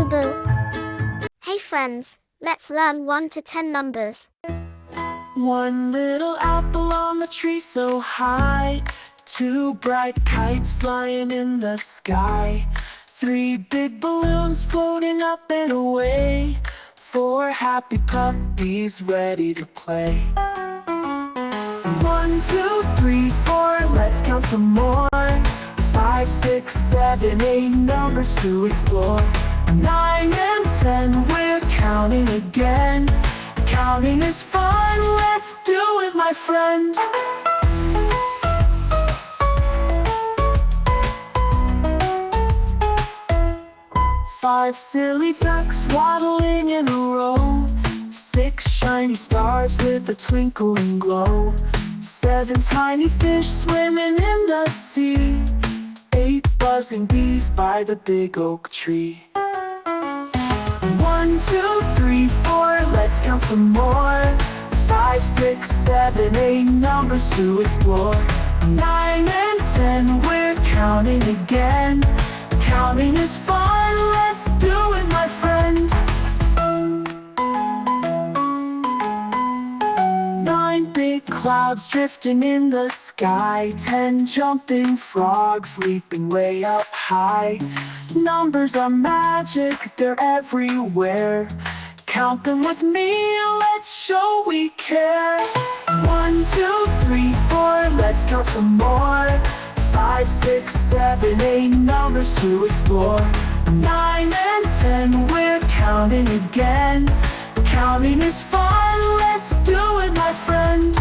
MeloBoo. Hey friends, let's learn 1 to 10 numbers. One little apple on the tree so high, two bright kites flying in the sky, three big balloons floating up and away, four happy puppies ready to play. 1, 2, 3, 4, let's count some more. 5, 6, 7, 8 numbers to explore. 9 and 10, we're counting again. Counting is fun, let's do it, my friend. Five silly ducks waddling in a row. 6 shiny stars with a twinkling glow. 7 tiny fish swimming in the sea. 8 buzzing bees by the big oak tree. 1, 2, 3, 4, let's count some more. 5, 6, 7, 8 numbers to explore. 9 and 10, we're counting again. Counting is fun, let's do it, my friend. 9 big clouds drifting in the sky. 10 jumping frogs leaping way up high. Numbers are magic, they're everywhere. Count them with me, let's show we care. 1, 2, 3, 4, let's count some more. 5, 6, 7, 8 numbers to explore. 9 and 10, we're counting again. Counting is fun, let's do it, my friend.